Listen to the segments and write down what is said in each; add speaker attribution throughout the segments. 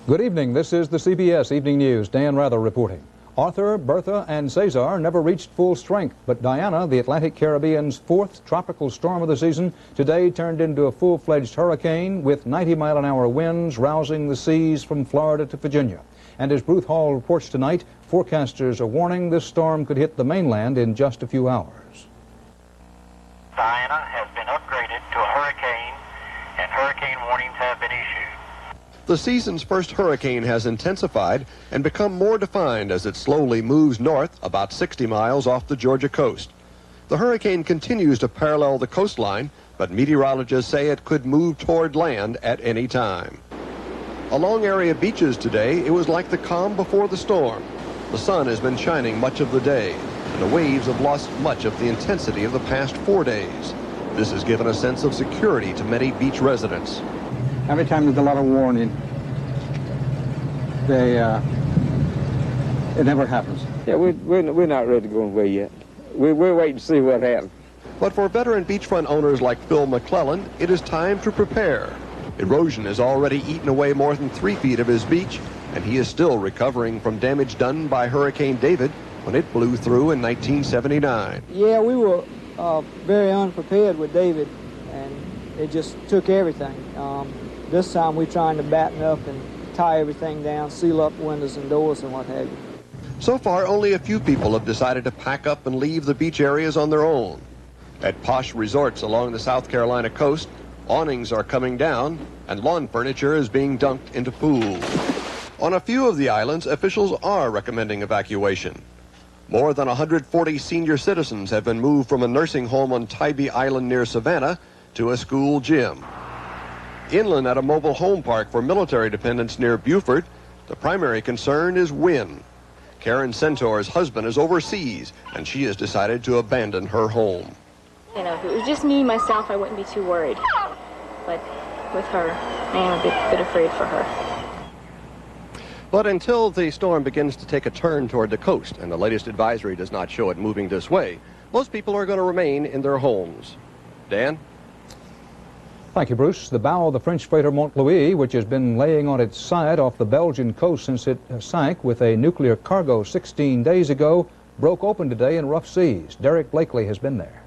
Speaker 1: Good evening. This is the CBS Evening News. Dan Rather reporting. Arthur, Bertha, and Cesar never reached full strength, but Diana, the Atlantic Caribbean's fourth tropical storm of the season, today turned into a full-fledged hurricane with 90-mile-an-hour winds rousing the seas from Florida to Virginia. And as Bruce Hall reports tonight, forecasters are warning this storm could hit the mainland in just a few hours.
Speaker 2: Diana has been upgraded to a hurricane, and hurricane warnings have been issued.
Speaker 3: The season's first hurricane has intensified and become more defined as it slowly moves north about 60 miles off the Georgia coast. The hurricane continues to parallel the coastline, but meteorologists say it could move toward land at any time. Along area beaches today, it was like the calm before the storm. The sun has been shining much of the day, and the waves have lost much of the intensity of the past 4 days. This has given a sense of security to many beach residents.
Speaker 4: Every time there's a lot of warning, it never happens.
Speaker 5: Yeah, we're not ready to go away yet. We're waiting to see what happens.
Speaker 3: But for veteran beachfront owners like Phil McClellan, it is time to prepare. Erosion has already eaten away more than 3 feet of his beach, and he is still recovering from damage done by Hurricane David when it blew through in 1979.
Speaker 6: Yeah, we were very unprepared with David, and it just took everything. This time we're trying to batten up and tie everything down, seal up windows and doors and what have you.
Speaker 3: So far, only a few people have decided to pack up and leave the beach areas on their own. At posh resorts along the South Carolina coast, awnings are coming down and lawn furniture is being dumped into pools. On a few of the islands, officials are recommending evacuation. More than 140 senior citizens have been moved from a nursing home on Tybee Island near Savannah to a school gym. Inland at a mobile home park for military dependents near Beaufort, the primary concern is wind. Karen Centaur's husband is overseas, and she has decided to abandon her home.
Speaker 7: You know, if it was just me, myself, I wouldn't be too worried. But with her, I am a bit afraid for her.
Speaker 3: But until the storm begins to take a turn toward the coast, and the latest advisory does not show it moving this way, most people are going to remain in their homes. Dan?
Speaker 1: Thank you, Bruce. The bow of the French freighter Mont Louis, which has been laying on its side off the Belgian coast since it sank with a nuclear cargo 16 days ago, broke open today in rough seas. Derek Blakely has been there.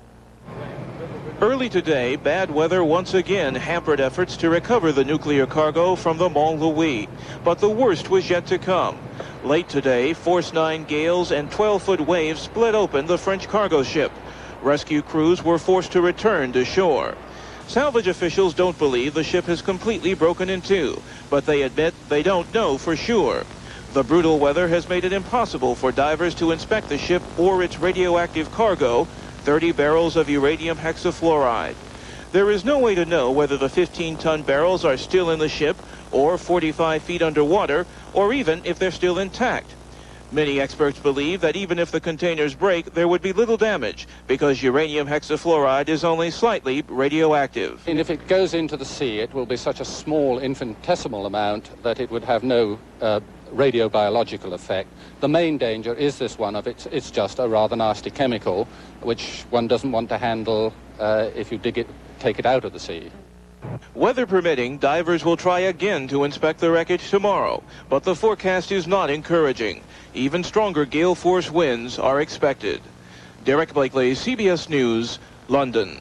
Speaker 8: Early today, bad weather once again hampered efforts to recover the nuclear cargo from the Mont Louis. But the worst was yet to come. Late today, force 9 gales and 12-foot waves split open the French cargo ship. Rescue crews were forced to return to shore. Salvage officials don't believe the ship has completely broken in two, but they admit they don't know for sure. The brutal weather has made it impossible for divers to inspect the ship or its radioactive cargo, 30 barrels of uranium hexafluoride. There is no way to know whether the 15-ton barrels are still in the ship or 45 feet underwater, or even if they're still intact. Many experts believe that even if the containers break, there would be little damage because uranium hexafluoride is only slightly radioactive.
Speaker 9: And if it goes into the sea, it will be such a small infinitesimal amount that it would have no radiobiological effect. The main danger is this one of it's just a rather nasty chemical which one doesn't want to handle if you take it out of the sea.
Speaker 8: Weather permitting, divers will try again to inspect the wreckage tomorrow, but the forecast is not encouraging. Even stronger gale force winds are expected. Derek Blakely, CBS News, London.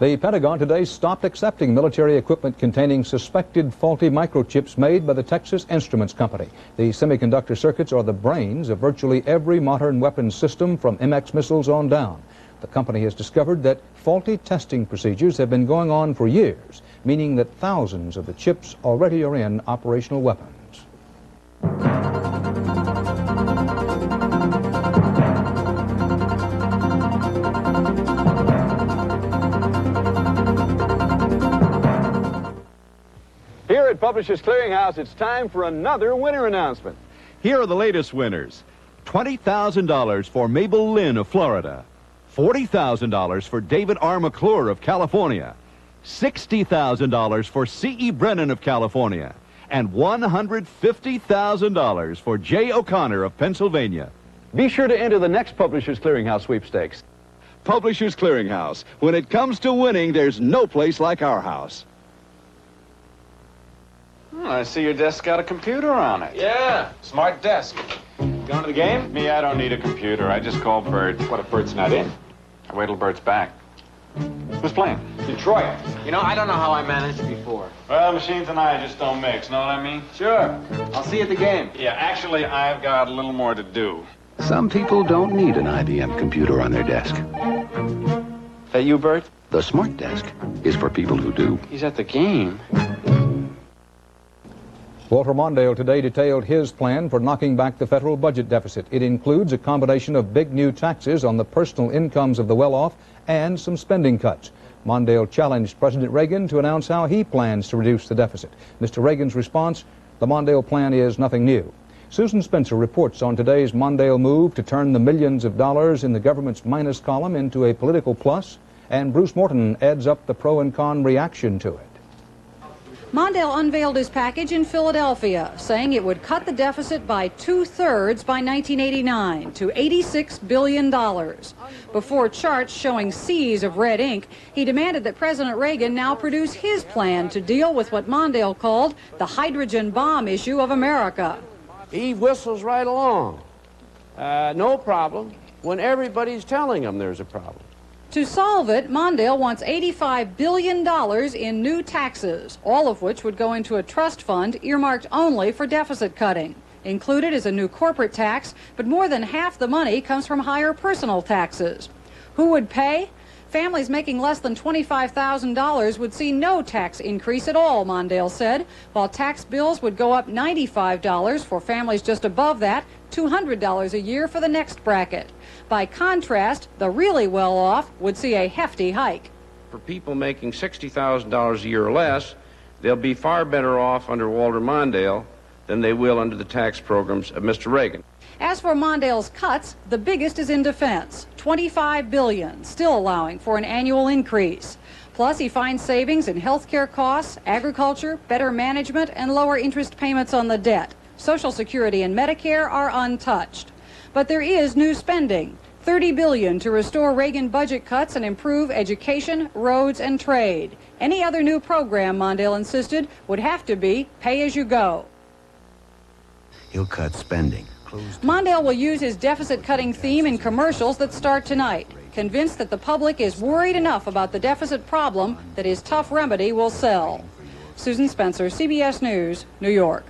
Speaker 1: The Pentagon today stopped accepting military equipment containing suspected faulty microchips made by the Texas Instruments Company. The semiconductor circuits are the brains of virtually every modern weapons system from MX missiles on down. The company has discovered that faulty testing procedures have been going on for years, meaning that thousands of the chips already are in operational weapons.
Speaker 10: Here at Publishers Clearinghouse, it's time for another winner announcement. Here are the latest winners. $20,000 for Mabel Lynn of Florida. $40,000 for David R. McClure of California. $60,000 for C.E. Brennan of California. And $150,000 for Jay O'Connor of Pennsylvania. Be sure to enter the next Publishers Clearinghouse sweepstakes. Publishers Clearinghouse. When it comes to winning, there's no place like our house.
Speaker 11: I see your desk got a computer on it.
Speaker 12: Yeah, smart desk.
Speaker 11: Going to the game? Me, I don't need a computer. I just call Bert. What if Bert's not in? I wait till Bert's back. Who's playing?
Speaker 12: Detroit. You know, I don't know how I managed before.
Speaker 11: Well, machines and I just don't mix, know what I mean?
Speaker 12: Sure. I'll see you at the game.
Speaker 11: Yeah, actually, I've got a little more to do.
Speaker 13: Some people don't need an IBM computer on their desk.
Speaker 11: That you, Bert?
Speaker 13: The Smart Desk is for people who do.
Speaker 11: He's at the game.
Speaker 1: Walter Mondale today detailed his plan for knocking back the federal budget deficit. It includes a combination of big new taxes on the personal incomes of the well-off and some spending cuts. Mondale challenged President Reagan to announce how he plans to reduce the deficit. Mr. Reagan's response, the Mondale plan is nothing new. Susan Spencer reports on today's Mondale move to turn the millions of dollars in the government's minus column into a political plus, and Bruce Morton adds up the pro and con reaction to it.
Speaker 14: Mondale unveiled his package in Philadelphia, saying it would cut the deficit by 2/3 by 1989 to $86 billion. Before charts showing seas of red ink, he demanded that President Reagan now produce his plan to deal with what Mondale called the hydrogen bomb issue of America.
Speaker 15: He whistles right along. No problem, when everybody's telling him there's a problem.
Speaker 14: To solve it, Mondale wants $85 billion in new taxes, all of which would go into a trust fund earmarked only for deficit cutting. Included is a new corporate tax, but more than half the money comes from higher personal taxes. Who would pay? Families making less than $25,000 would see no tax increase at all, Mondale said, while tax bills would go up $95 for families just above that, $200 a year for the next bracket. By contrast, the really well-off would see a hefty hike.
Speaker 15: For people making $60,000 a year or less, they'll be far better off under Walter Mondale than they will under the tax programs of Mr. Reagan.
Speaker 14: As for Mondale's cuts, the biggest is in defense, $25 billion, still allowing for an annual increase. Plus, he finds savings in health care costs, agriculture, better management, and lower interest payments on the debt. Social Security and Medicare are untouched. But there is new spending, $30 billion to restore Reagan budget cuts and improve education, roads, and trade. Any other new program, Mondale insisted, would have to be pay-as-you-go.
Speaker 13: He'll cut spending.
Speaker 14: Mondale will use his deficit-cutting theme in commercials that start tonight, convinced that the public is worried enough about the deficit problem that his tough remedy will sell. Susan Spencer, CBS News, New York.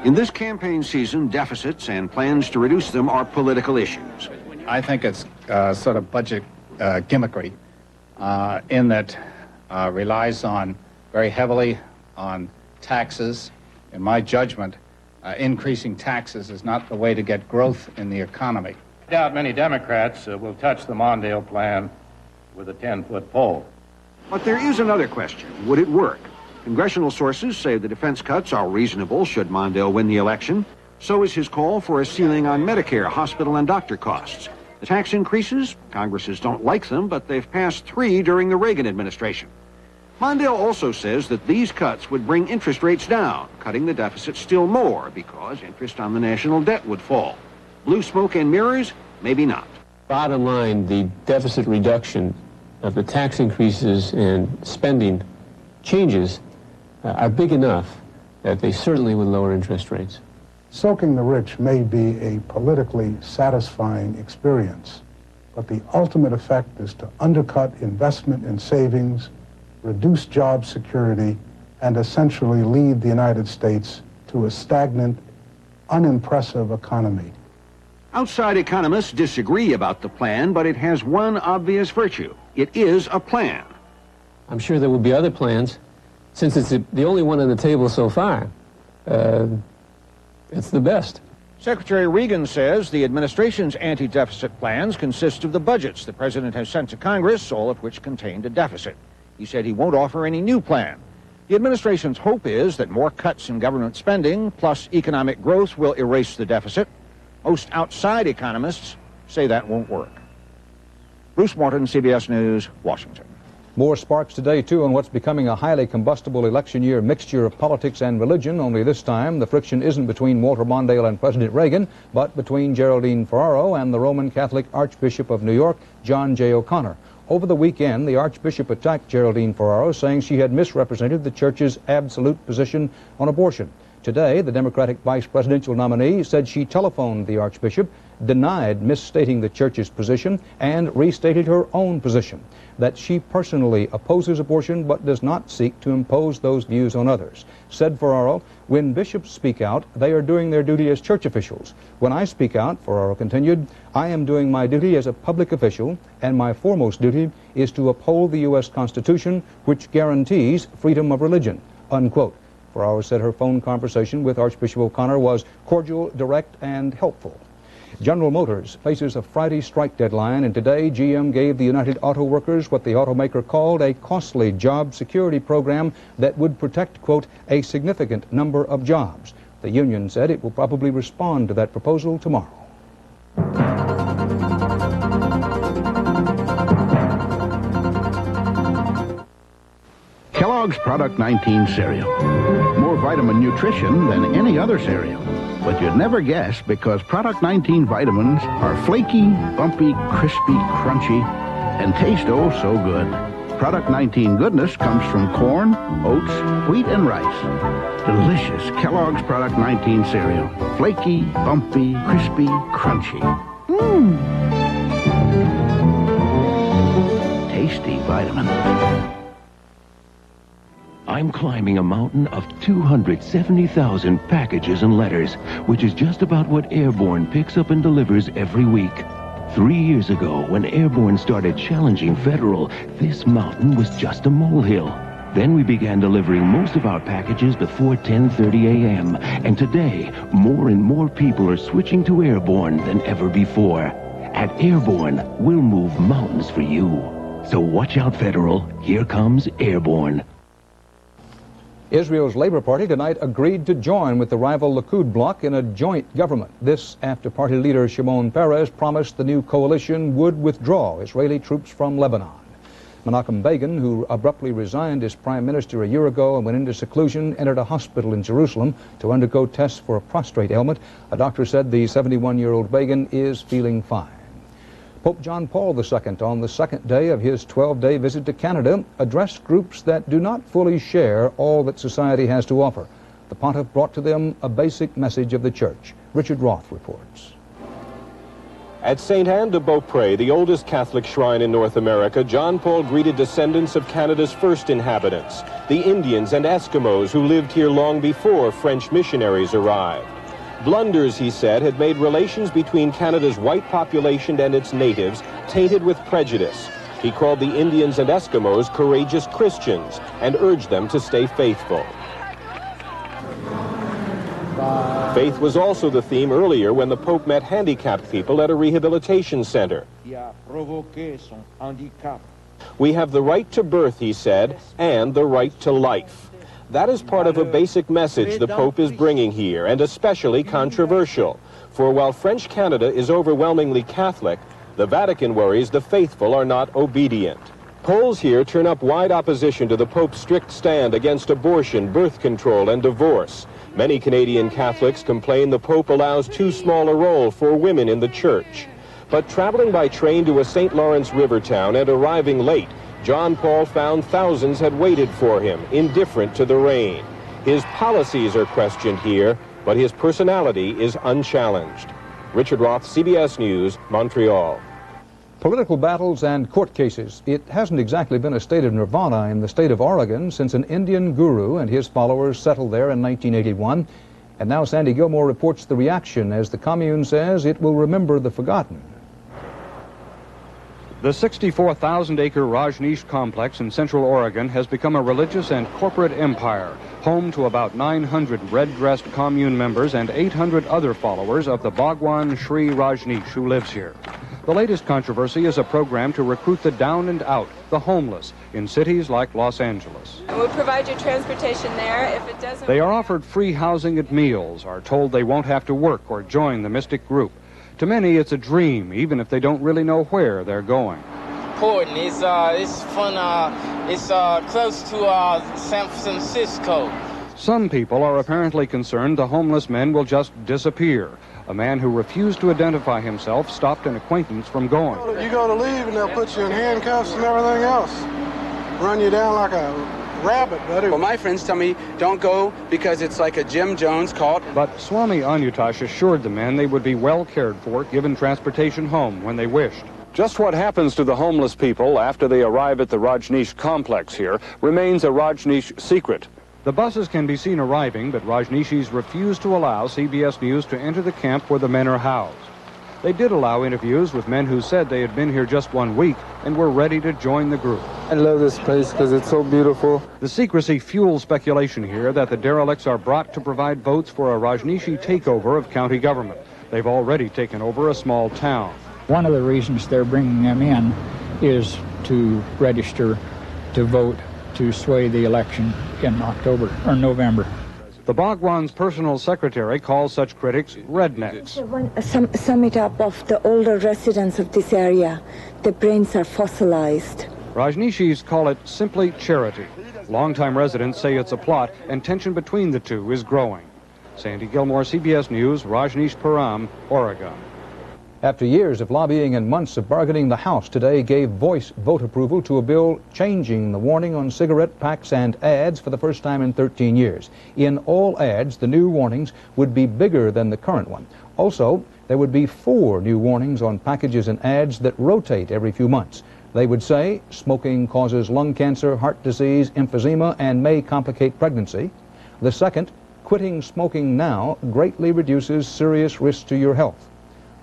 Speaker 16: In this campaign season, deficits and plans to reduce them are political issues.
Speaker 17: I think it's sort of budget gimmickry in that relies on very heavily on taxes. In my judgment, increasing taxes is not the way to get growth in the economy.
Speaker 18: I doubt many Democrats will touch the Mondale plan with a 10-foot pole.
Speaker 16: But there is another question. Would it work? Congressional sources say the defense cuts are reasonable should Mondale win the election. So is his call for a ceiling on Medicare, hospital, and doctor costs. The tax increases, Congresses don't like them, but they've passed 3 during the Reagan administration. Mondale also says that these cuts would bring interest rates down, cutting the deficit still more because interest on the national debt would fall. Blue smoke and mirrors? Maybe not.
Speaker 19: Bottom line, the deficit reduction of the tax increases and spending changes are big enough that they certainly would lower interest rates.
Speaker 20: Soaking the rich may be a politically satisfying experience, but the ultimate effect is to undercut investment and savings, reduce job security, and essentially lead the United States to a stagnant, unimpressive economy.
Speaker 16: Outside economists disagree about the plan, but it has one obvious virtue. It is a plan.
Speaker 19: I'm sure there will be other plans. Since it's the only one on the table so far, it's the best.
Speaker 21: Secretary Reagan says the administration's anti-deficit plans consist of the budgets the president has sent to Congress, all of which contained a deficit. He said he won't offer any new plan. The administration's hope is that more cuts in government spending plus economic growth will erase the deficit. Most outside economists say that won't work. Bruce Morton, CBS News, Washington.
Speaker 1: More sparks today, too, on what's becoming a highly combustible election year mixture of politics and religion, only this time the friction isn't between Walter Mondale and President Reagan, but between Geraldine Ferraro and the Roman Catholic Archbishop of New York, John J. O'Connor. Over the weekend, the Archbishop attacked Geraldine Ferraro, saying she had misrepresented the church's absolute position on abortion. Today, the Democratic vice presidential nominee said she telephoned the Archbishop, denied misstating the church's position, and restated her own position, that she personally opposes abortion but does not seek to impose those views on others. Said Ferraro, when bishops speak out, they are doing their duty as church officials. When I speak out, Ferraro continued, I am doing my duty as a public official, and my foremost duty is to uphold the U.S. Constitution, which guarantees freedom of religion, unquote. Ferraro said her phone conversation with Archbishop O'Connor was cordial, direct, and helpful. General Motors faces a Friday strike deadline, and today GM gave the United Auto Workers what the automaker called a costly job security program that would protect, quote, a significant number of jobs. The union said it will probably respond to that proposal tomorrow.
Speaker 2: Kellogg's Product 19 cereal. More vitamin nutrition than any other cereal. But you'd never guess, because Product 19 vitamins are flaky, bumpy, crispy, crunchy, and taste oh so good. Product 19 goodness comes from corn, oats, wheat, and rice. Delicious Kellogg's Product 19 cereal. Flaky, bumpy, crispy, crunchy. Tasty vitamins.
Speaker 22: I'm climbing a mountain of 270,000 packages and letters, which is just about what Airborne picks up and delivers every week. 3 years ago, when Airborne started challenging Federal, this mountain was just a molehill. Then we began delivering most of our packages before 10:30 a.m. And today, more and more people are switching to Airborne than ever before. At Airborne, we'll move mountains for you. So watch out, Federal. Here comes Airborne.
Speaker 1: Israel's Labor Party tonight agreed to join with the rival Likud bloc in a joint government. This after party leader Shimon Peres promised the new coalition would withdraw Israeli troops from Lebanon. Menachem Begin, who abruptly resigned as prime minister a year ago and went into seclusion, entered a hospital in Jerusalem to undergo tests for a prostate ailment. A doctor said the 71-year-old Begin is feeling fine. Pope John Paul II, on the second day of his 12-day visit to Canada, addressed groups that do not fully share all that society has to offer. The pontiff brought to them a basic message of the Church. Richard Roth reports.
Speaker 23: At St. Anne de Beaupré, the oldest Catholic shrine in North America, John Paul greeted descendants of Canada's first inhabitants, the Indians and Eskimos who lived here long before French missionaries arrived. Blunders, he said, had made relations between Canada's white population and its natives tainted with prejudice. He called the Indians and Eskimos courageous Christians and urged them to stay faithful. Faith was also the theme earlier when the Pope met handicapped people at a rehabilitation center. We have the right to birth, he said, and the right to life. That is part of a basic message the Pope is bringing here, and especially controversial. For while French Canada is overwhelmingly Catholic, the Vatican worries the faithful are not obedient. Polls here turn up wide opposition to the Pope's strict stand against abortion, birth control, and divorce. Many Canadian Catholics complain the Pope allows too small a role for women in the Church. But traveling by train to a St. Lawrence River town and arriving late, John Paul found thousands had waited for him, indifferent to the rain. His policies are questioned here, but his personality is unchallenged. Richard Roth, CBS News, Montreal.
Speaker 1: Political battles and court cases. It hasn't exactly been a state of nirvana in the state of Oregon since an Indian guru and his followers settled there in 1981. And now Sandy Gilmore reports the reaction as the commune says it will remember the forgotten.
Speaker 24: The 64,000-acre Rajneesh complex in Central Oregon has become a religious and corporate empire, home to about 900 red-dressed commune members and 800 other followers of the Bhagwan Sri Rajneesh who lives here. The latest controversy is a program to recruit the down and out, the homeless, in cities like Los Angeles.
Speaker 25: We'll provide you transportation there. If it doesn't...
Speaker 24: They are offered free housing and meals, are told they won't have to work or join the mystic group. To many, it's a dream, even if they don't really know where they're going.
Speaker 26: Important. It's fun. It's close to San Francisco.
Speaker 24: Some people are apparently concerned the homeless men will just disappear. A man who refused to identify himself stopped an acquaintance from going.
Speaker 3: You go to leave and they'll put you in handcuffs and everything else. Run you down like a rabbit, buddy.
Speaker 4: Well, my friends tell me don't go because it's like a Jim Jones cult.
Speaker 24: But Swami Anyutash assured the men they would be well cared for, given transportation home when they wished. Just what happens to the homeless people after they arrive at the Rajneesh complex here remains a Rajneesh secret. The buses can be seen arriving, but Rajneeshis refuse to allow CBS News to enter the camp where the men are housed. They did allow interviews with men who said they had been here just 1 week and were ready to join the group.
Speaker 5: I love this place because it's so beautiful.
Speaker 24: The secrecy fuels speculation here that the derelicts are brought to provide votes for a Rajneeshi takeover of county government. They've already taken over a small town.
Speaker 6: One of the reasons they're bringing them in is to register to vote to sway the election in October or November.
Speaker 24: The Bhagwan's personal secretary calls such critics rednecks.
Speaker 7: Sum it up of the older residents of this area. The brains are fossilized.
Speaker 24: Rajneeshis call it simply charity. Longtime residents say it's a plot, and tension between the two is growing. Sandy Gilmore, CBS News, Rajneeshpuram, Oregon. After years of lobbying and months of bargaining, the House today gave voice vote approval to a bill changing the warning on cigarette packs and ads for the first time in 13 years. In all ads, the new warnings would be bigger than the current one. Also, there would be 4 new warnings on packages and ads that rotate every few months. They would say smoking causes lung cancer, heart disease, emphysema, and may complicate pregnancy. The second, quitting smoking now greatly reduces serious risks to your health.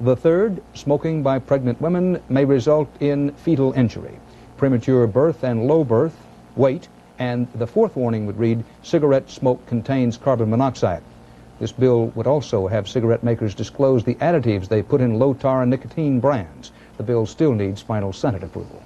Speaker 24: The third, smoking by pregnant women may result in fetal injury, premature birth and low birth weight, and the fourth warning would read, cigarette smoke contains carbon monoxide. This bill would also have cigarette makers disclose the additives they put in low-tar and nicotine brands. The bill still needs final Senate approval.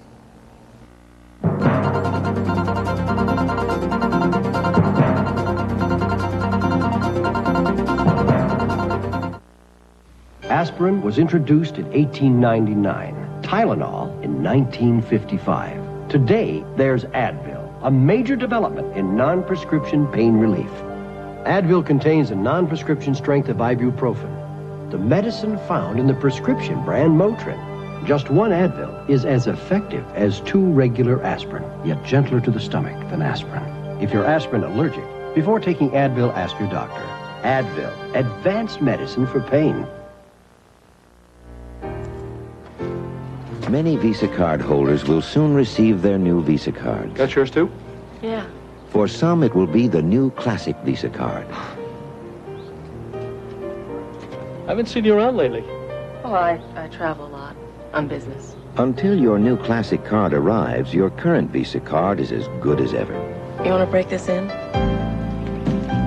Speaker 26: Aspirin was introduced in 1899, Tylenol in 1955. Today, there's Advil, a major development in non-prescription pain relief. Advil contains a non-prescription strength of ibuprofen, the medicine found in the prescription brand Motrin. Just one Advil is as effective as 2 regular aspirin, yet gentler to the stomach than aspirin. If you're aspirin allergic, before taking Advil, ask your doctor. Advil, advanced medicine for pain.
Speaker 27: Many Visa card holders will soon receive their new Visa cards.
Speaker 11: Got yours too?
Speaker 25: Yeah.
Speaker 27: For some, it will be the new classic Visa card.
Speaker 28: I haven't seen you around lately.
Speaker 25: Oh, I travel a lot on business.
Speaker 27: Until your new classic card arrives, your current Visa card is as good as ever.
Speaker 25: You want to break this in?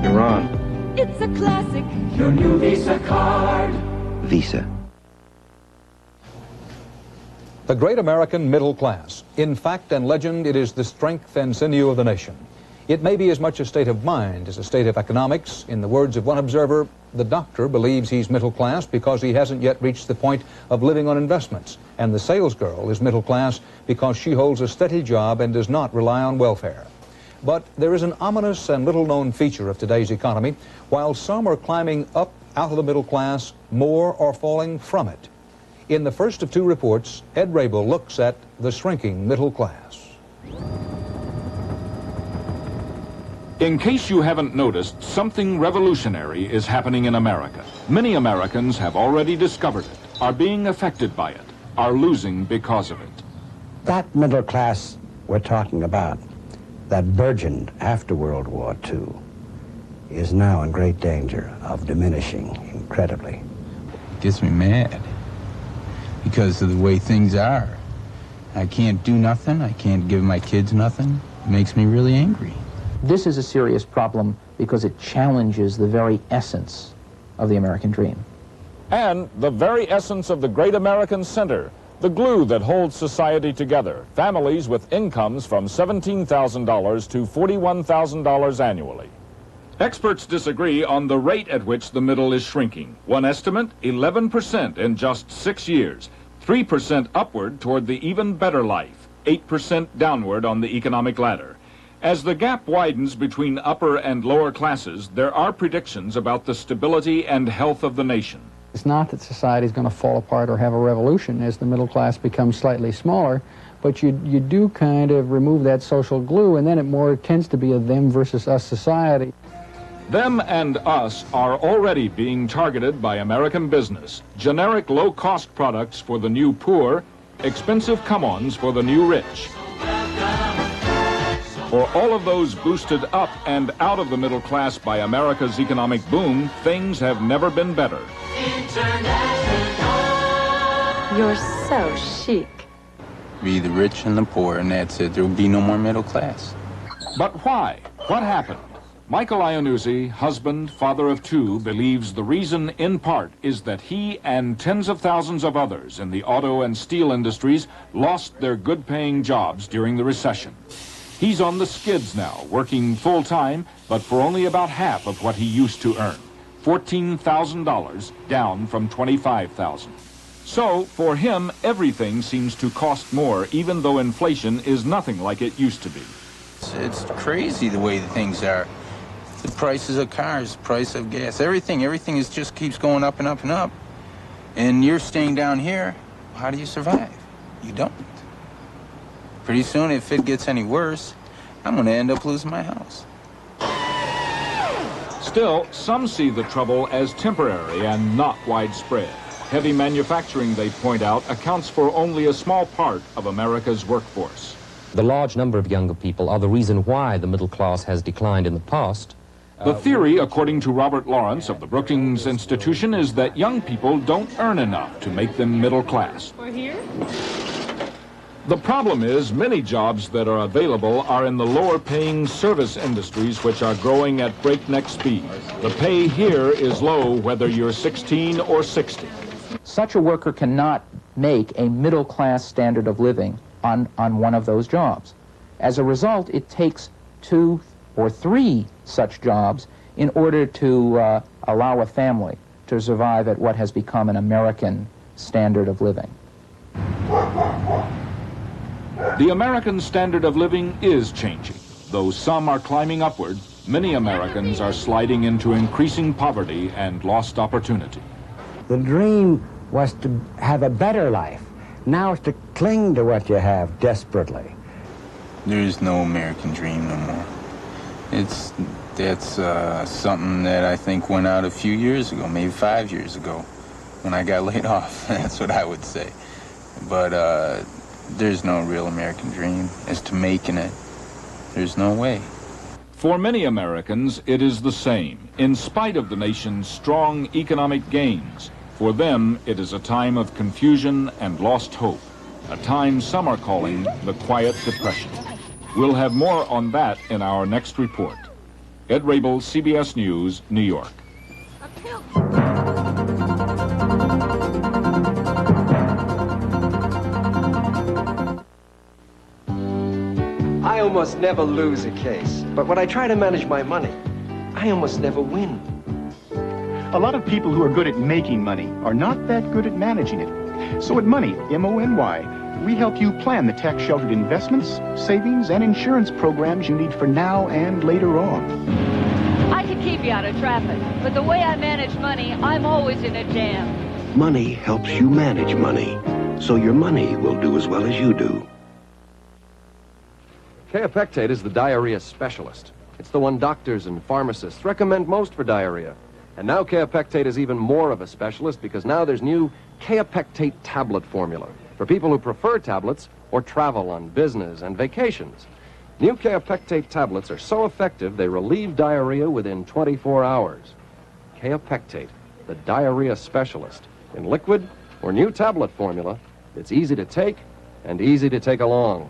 Speaker 27: You're on.
Speaker 25: It's a classic.
Speaker 27: Your new Visa card. Visa.
Speaker 1: The great American middle class. In fact and legend, it is the strength and sinew of the nation. It may be as much a state of mind as a state of economics. In the words of one observer, the doctor believes he's middle class because he hasn't yet reached the point of living on investments. And the salesgirl is middle class because she holds a steady job and does not rely on welfare. But there is an ominous and little-known feature of today's economy. While some are climbing up out of the middle class, more are falling from it. In the first of 2 reports, Ed Rabel looks at the shrinking middle class.
Speaker 29: In case you haven't noticed, something revolutionary is happening in America. Many Americans have already discovered it, are being affected by it, are losing because of it.
Speaker 30: That middle class we're talking about, that burgeoned after World War II, is now in great danger of diminishing incredibly.
Speaker 31: It gets me mad because of the way things are. I can't do nothing. I can't give my kids nothing. It makes me really angry.
Speaker 32: This is a serious problem because it challenges the very essence of the American dream.
Speaker 29: And the very essence of the great American center, the glue that holds society together, families with incomes from $17,000 to $41,000 annually. Experts disagree on the rate at which the middle is shrinking. One estimate, 11% in just 6 years, 3% upward toward the even better life, 8% downward on the economic ladder. As the gap widens between upper and lower classes, there are predictions about the stability and health of the nation.
Speaker 8: It's not that society is going to fall apart or have a revolution as the middle class becomes slightly smaller, but you do kind of remove that social glue, and then it more tends to be a them versus us society.
Speaker 29: Them and us are already being targeted by American business. Generic low-cost products for the new poor, expensive come-ons for the new rich. For all of those boosted up and out of the middle class by America's economic boom, things have never been better.
Speaker 25: You're so chic.
Speaker 31: Be the rich and the poor, and that's it. There will be no more middle class.
Speaker 29: But why? What happened? Michael Iannuzzi, husband, father of two, believes the reason, in part, is that he and tens of thousands of others in the auto and steel industries lost their good-paying jobs during the recession. He's on the skids now, working full-time, but for only about half of what he used to earn, $14,000, down from $25,000. So, for him, everything seems to cost more, even though inflation is nothing like it used to be.
Speaker 31: It's crazy the way things are. The prices of cars, price of gas, everything is just keeps going up and up and up. And you're staying down here, how do you survive? You don't. Pretty soon, if it gets any worse, I'm going to end up losing my house.
Speaker 29: Still, some see the trouble as temporary and not widespread. Heavy manufacturing, they point out, accounts for only a small part of America's workforce.
Speaker 9: The large number of younger people are the reason why the middle class has declined in the past.
Speaker 29: The theory, according to Robert Lawrence of the Brookings Institution, is that young people don't earn enough to make them middle class.
Speaker 25: We're here?
Speaker 29: The problem is many jobs that are available are in the lower-paying service industries, which are growing at breakneck speed. The pay here is low whether you're 16 or 60.
Speaker 32: Such a worker cannot make a middle-class standard of living on one of those jobs. As a result, it takes 2 or 3 such jobs in order to allow a family to survive at what has become an American standard of living.
Speaker 29: The American standard of living is changing. Though some are climbing upward, many Americans are sliding into increasing poverty and lost opportunity.
Speaker 30: The dream was to have a better life. Now it's to cling to what you have desperately.
Speaker 31: There's no American dream no more. That's something that I think went out a few years ago, maybe 5 years ago, when I got laid off. That's what I would say. But there's no real American dream as to making it. There's no way.
Speaker 29: For many Americans, it is the same. In spite of the nation's strong economic gains, for them, it is a time of confusion and lost hope, a time some are calling the Quiet Depression. We'll have more on that in our next report. Ed Rabel, CBS News, New York.
Speaker 10: I almost never lose a case, but when I try to manage my money, I almost never win.
Speaker 12: A lot of people who are good at making money are not that good at managing it. So at Money, M-O-N-Y, we help you plan the tax-sheltered investments, savings, and insurance programs you need for now and later on.
Speaker 13: I can keep you out of traffic, but the way I manage money, I'm always in a jam.
Speaker 14: Money helps you manage money, so your money will do as well as you do.
Speaker 15: Kaopectate is the diarrhea specialist. It's the one doctors and pharmacists recommend most for diarrhea. And now Kaopectate is even more of a specialist because now there's new Kaopectate tablet formula for people who prefer tablets or travel on business and vacations. New Kaopectate tablets are so effective they relieve diarrhea within 24 hours. Kaopectate, the diarrhea specialist, in liquid or new tablet formula. It's easy to take and easy to take along.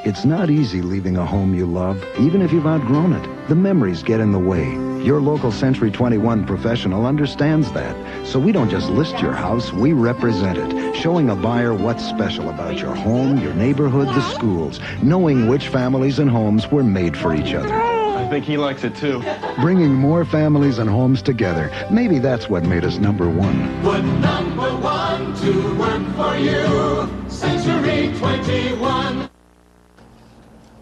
Speaker 16: It's not easy leaving a home you love, even if you've outgrown it. The memories get in the way. Your local Century 21 professional understands that. So we don't just list your house, we represent it, showing a buyer what's special about your home, your neighborhood, the schools, knowing which families and homes were made for each other.
Speaker 12: I think he likes it too.
Speaker 16: Bringing more families and homes together. Maybe that's what made us #1.
Speaker 17: Would #1 to work for you? Century 21.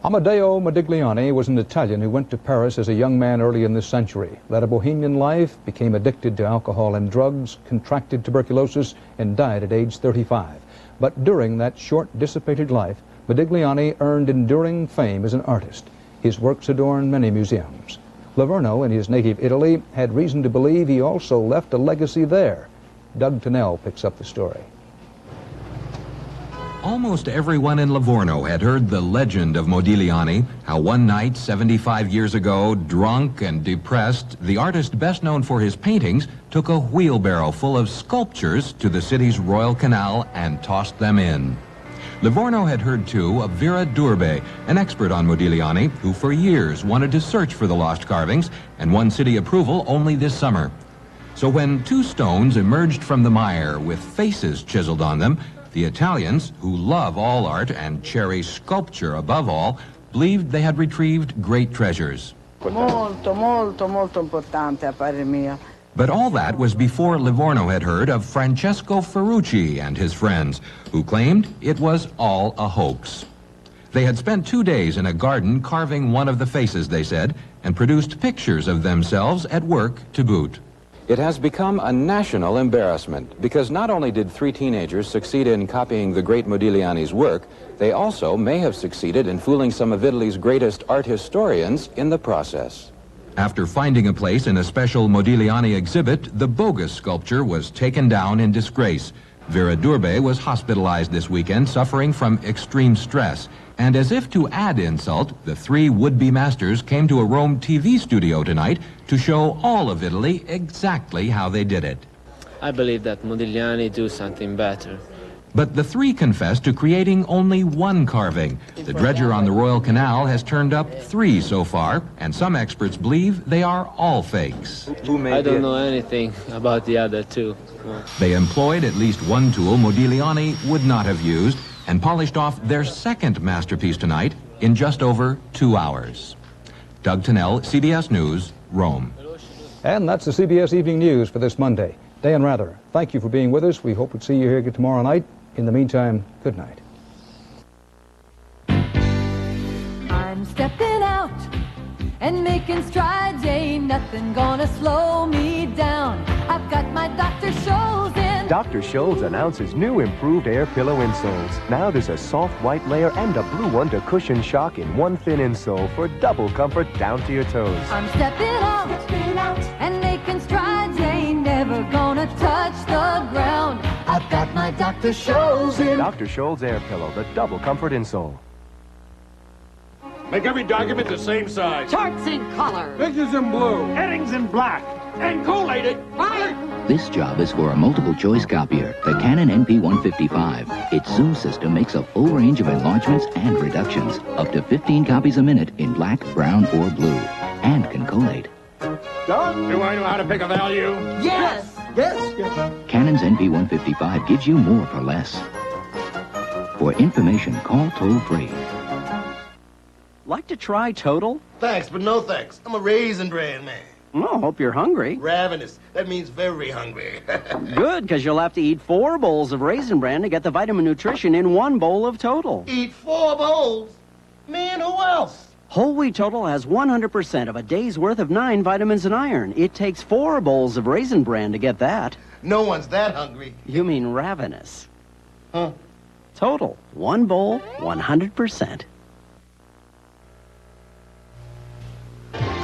Speaker 1: Amedeo Modigliani was an Italian who went to Paris as a young man early in this century, led a bohemian life, became addicted to alcohol and drugs, contracted tuberculosis, and died at age 35. But during that short, dissipated life, Modigliani earned enduring fame as an artist. His works adorn many museums. Livorno, in his native Italy, had reason to believe he also left a legacy there. Doug Tennell picks up the story.
Speaker 2: Almost everyone in Livorno had heard the legend of Modigliani, how one night 75 years ago, drunk and depressed, the artist best known for his paintings took a wheelbarrow full of sculptures to the city's Royal Canal and tossed them in. Livorno had heard, too, of Vera Durbe, an expert on Modigliani, who for years wanted to search for the lost carvings and won city approval only this summer. So when two stones emerged from the mire with faces chiseled on them, the Italians, who love all art and cherish sculpture above all, believed they had retrieved great treasures.
Speaker 3: Molto, molto, molto importante a parer mio.
Speaker 2: But all that was before Livorno had heard of Francesco Ferrucci and his friends, who claimed it was all a hoax. They had spent 2 days in a garden carving one of the faces, they said, and produced pictures of themselves at work to boot.
Speaker 4: It has become a national embarrassment because not only did 3 teenagers succeed in copying the great Modigliani's work, they also may have succeeded in fooling some of Italy's greatest art historians in the process.
Speaker 2: After finding a place in a special Modigliani exhibit, the bogus sculpture was taken down in disgrace. Vera Durbe was hospitalized this weekend, suffering from extreme stress. And as if to add insult, the 3 would-be masters came to a Rome TV studio tonight to show all of Italy exactly how they did it.
Speaker 5: I believe that Modigliani do something better.
Speaker 2: But the 3 confessed to creating only 1 carving. The dredger on the Royal Canal has turned up 3 so far, and some experts believe they are all fakes.
Speaker 5: I don't know anything about the other 2. No.
Speaker 2: They employed at least 1 tool Modigliani would not have used, and polished off their 2nd masterpiece tonight in just over 2 hours. Doug Tennell, CBS News, Rome.
Speaker 1: And that's the CBS Evening News for this Monday. Dan Rather, thank you for being with us. We hope to see you here again tomorrow night. In the meantime, good night.
Speaker 6: I'm stepping out and making strides. Ain't nothing gonna slow me down. I've got my Dr. Scholl's in.
Speaker 7: Dr. Scholl's announces new improved air pillow insoles. Now there's a soft white layer and a blue one to cushion shock in one thin insole for double comfort down to your toes.
Speaker 6: I'm stepping out and making strides. Ain't never gonna touch the ground. I've got my Dr. Scholl's in.
Speaker 7: Dr. Scholl's air pillow, the double comfort insole.
Speaker 18: Make every document the same size.
Speaker 19: Charts in color.
Speaker 18: Pictures in blue. Headings in black. And collated.
Speaker 20: This job is for a multiple-choice copier, the Canon NP155. Its zoom system makes a full range of enlargements and reductions, up to 15 copies a minute in black, brown, or blue, and can collate.
Speaker 18: Done. Do I know how to pick a value?
Speaker 19: Yes.
Speaker 18: Yes.
Speaker 20: Canon's NP155 gives you more for less. For information, call toll-free.
Speaker 21: Like to try Total?
Speaker 22: Thanks, but no thanks. I'm a Raisin Bran man.
Speaker 21: Oh, hope you're hungry.
Speaker 22: Ravenous. That means very hungry.
Speaker 21: Good, because you'll have to eat 4 bowls of Raisin Bran to get the vitamin nutrition in 1 bowl of Total.
Speaker 22: Eat 4 bowls? Me and who else?
Speaker 21: Whole Wheat Total has 100% of a day's worth of 9 vitamins and iron. It takes 4 bowls of Raisin Bran to get that.
Speaker 22: No one's that hungry.
Speaker 21: You mean ravenous.
Speaker 22: Huh?
Speaker 21: Total. 1 bowl, 100%.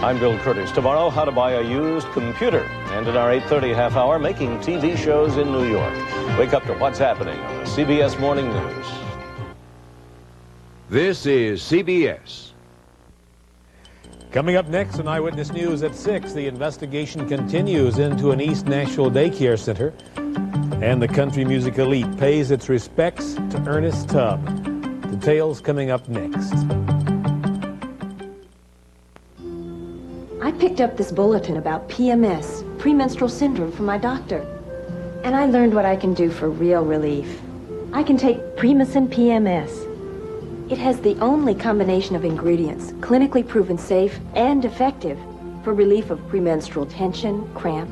Speaker 21: I'm Bill Curtis. Tomorrow, how to buy a used computer. And in our 8:30 half hour, making TV shows in New York. Wake up to what's happening on the CBS Morning News.
Speaker 22: This is CBS.
Speaker 23: Coming up next on Eyewitness News at 6, the investigation continues into an East Nashville daycare center. And the country music elite pays its respects to Ernest Tubb. Details coming up next.
Speaker 33: I picked up this bulletin about PMS, premenstrual syndrome, from my doctor. And I learned what I can do for real relief. I can take Primusin PMS. It has the only combination of ingredients clinically proven safe and effective for relief of premenstrual tension, cramps,